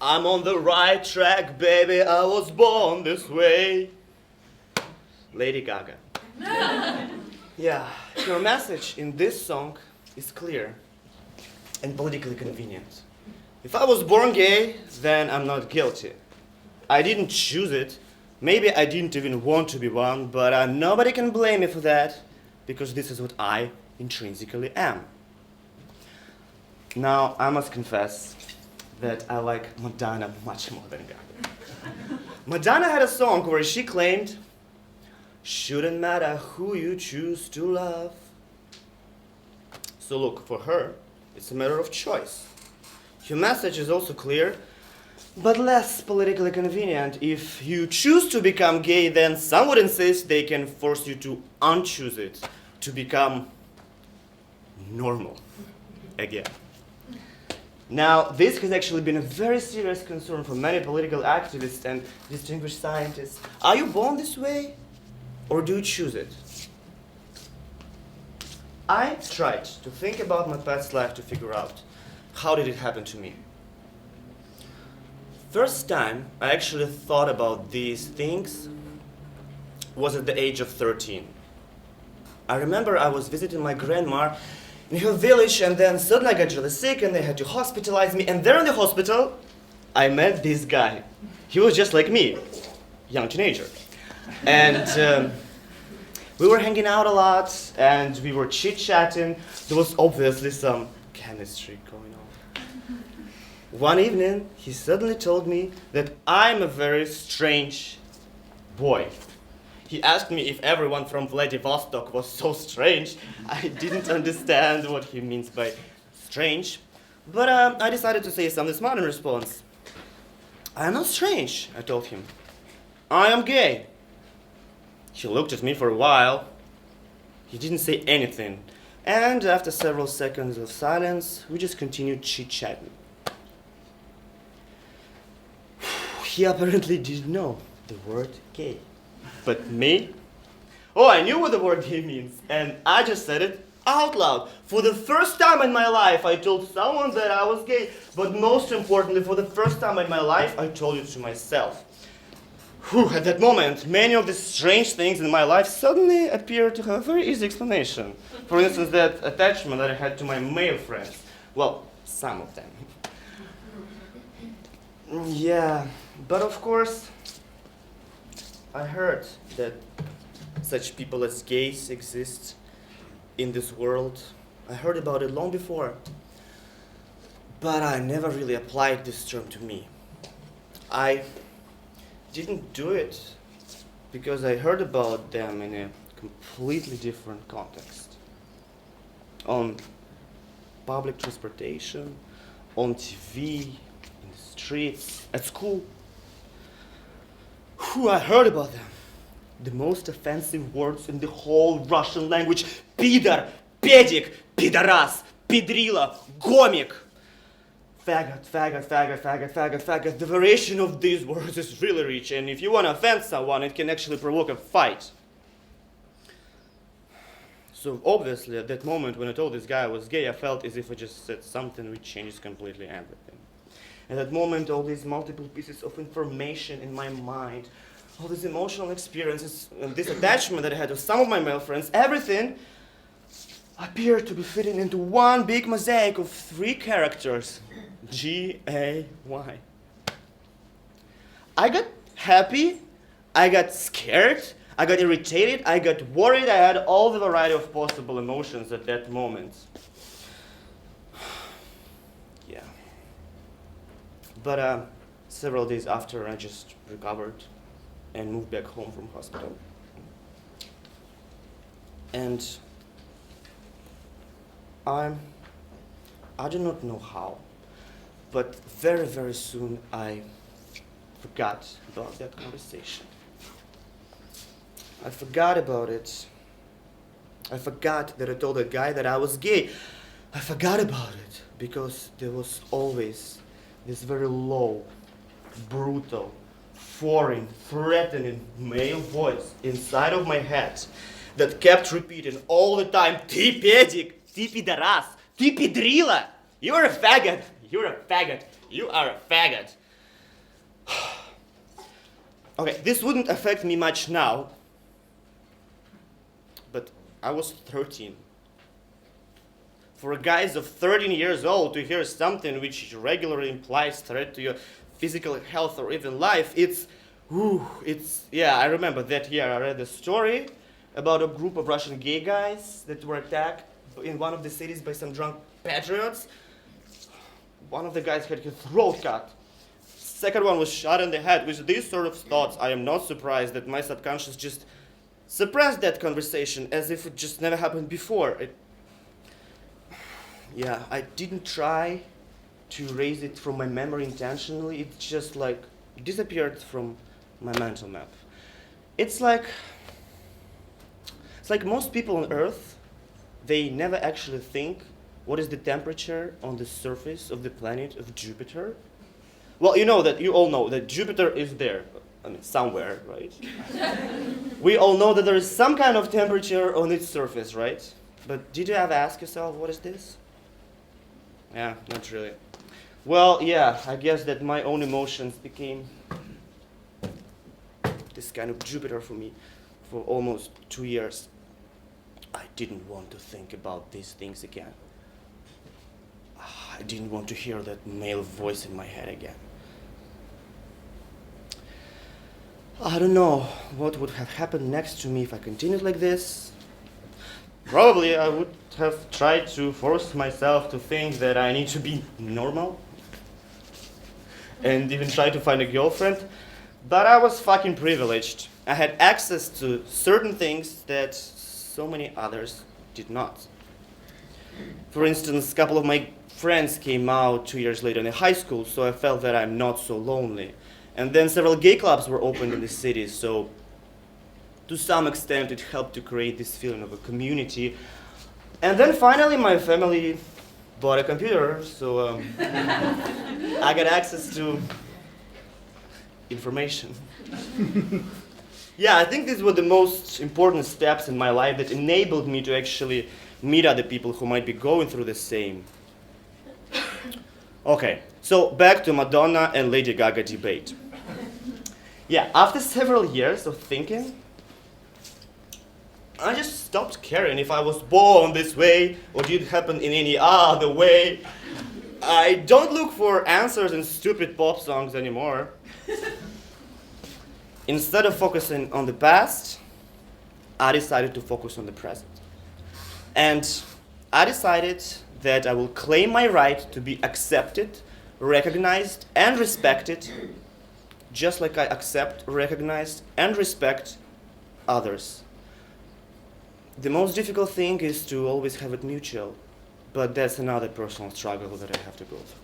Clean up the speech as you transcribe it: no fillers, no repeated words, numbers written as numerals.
I'm on the right track, baby, I was born this way. Lady Gaga. Yeah, your message in this song is clear and politically convenient. If I was born gay, then I'm not guilty. I didn't choose it. Maybe I didn't even want to be one, but nobody can blame me for that, because this is what I intrinsically am. Now, I must confess that I like Madonna much more than Gaga. Madonna had a song where she claimed, "Shouldn't matter who you choose to love." So look, for her, it's a matter of choice. Your message is also clear, but less politically convenient. If you choose to become gay, then some would insist they can force you to unchoose it, to become normal again. Now, this has actually been a very serious concern for many political activists and distinguished scientists. Are you born this way, or do you choose it? I tried to think about my past life to figure out how did it happen to me. First time I actually thought about these things was at the age of 13. I remember I was visiting my grandma in her village, and then suddenly I got really sick and they had to hospitalize me, and there in the hospital I met this guy. He was just like me, young teenager. And we were hanging out a lot and we were chit-chatting. There was obviously some chemistry going on. One evening, he suddenly told me that I'm a very strange boy. He asked me if everyone from Vladivostok was so strange. I didn't understand what he means by strange, but I decided to say something smart in response. "I am not strange," I told him. "I am gay." He looked at me for a while. He didn't say anything, and after several seconds of silence, we just continued chit-chatting. He apparently didn't know the word gay. But me? Oh, I knew what the word gay means, and I just said it out loud. For the first time in my life, I told someone that I was gay, but most importantly, for the first time in my life, I told it to myself. At that moment, many of the strange things in my life suddenly appeared to have a very easy explanation. For instance, that attachment that I had to my male friends. Well, some of them. Yeah, but of course, I heard that such people as gays exist in this world. I heard about it long before, but I never really applied this term to me. I didn't do it because I heard about them in a completely different context. On public transportation, on TV, in the streets, at school. I heard about them. The most offensive words in the whole Russian language. Pidor, pedik, pidoras, pedrila, gomik. Faggot, faggot, faggot, faggot, faggot, faggot. The variation of these words is really rich, and if you want to offend someone, it can actually provoke a fight. So obviously, at that moment when I told this guy I was gay, I felt as if I just said something which changes completely everything. At that moment, all these multiple pieces of information in my mind, all these emotional experiences, and this attachment that I had to some of my male friends, everything appeared to be fitting into one big mosaic of 3 characters. G-A-Y. I got happy, I got scared, I got irritated, I got worried. I had all the variety of possible emotions at that moment. Yeah. But several days after, I just recovered and moved back home from hospital. And I do not know how, but very, very soon I forgot about that conversation. I forgot about it. I forgot that I told a guy that I was gay. I forgot about it because there was always this very low, brutal, foreign, threatening male voice inside of my head that kept repeating all the time, "Ты педик, ты пидорас, ты педрила, you're a faggot, you're a faggot, you are a faggot." Okay, this wouldn't affect me much now, but I was 13. For a guy of 13 years old to hear something which regularly implies threat to your physical health or even life, yeah, I remember that year I read a story about a group of Russian gay guys that were attacked in one of the cities by some drunk patriots. One of the guys had his throat cut. Second one was shot in the head. With these sort of thoughts, I am not surprised that my subconscious just suppressed that conversation as if it just never happened before. Yeah, I didn't try to erase it from my memory intentionally. It just like disappeared from my mental map. It's like most people on Earth, they never actually think what is the temperature on the surface of the planet of Jupiter. Well, you all know that Jupiter is there, I mean, somewhere, right? We all know that there is some kind of temperature on its surface, right? But did you ever ask yourself, what is this? Yeah, not really. Well, yeah, I guess that my own emotions became this kind of Jupiter for me for almost 2 years. I didn't want to think about these things again. I didn't want to hear that male voice in my head again. I don't know what would have happened next to me if I continued like this. Probably I would have tried to force myself to think that I need to be normal and even try to find a girlfriend. But I was fucking privileged. I had access to certain things that so many others did not. For instance, a couple of my friends came out 2 years later in high school, so I felt that I'm not so lonely. And then several gay clubs were opened in the city, so to some extent it helped to create this feeling of a community. And then finally my family bought a computer, so I got access to information. Yeah, I think these were the most important steps in my life that enabled me to actually meet other people who might be going through the same. Okay, so back to Madonna and Lady Gaga debate. Yeah, after several years of thinking, I just stopped caring if I was born this way or did it happen in any other way. I don't look for answers in stupid pop songs anymore. Instead of focusing on the past, I decided to focus on the present. And I decided that I will claim my right to be accepted, recognized, and respected, just like I accept, recognize, and respect others. The most difficult thing is to always have it mutual, but that's another personal struggle that I have to go through.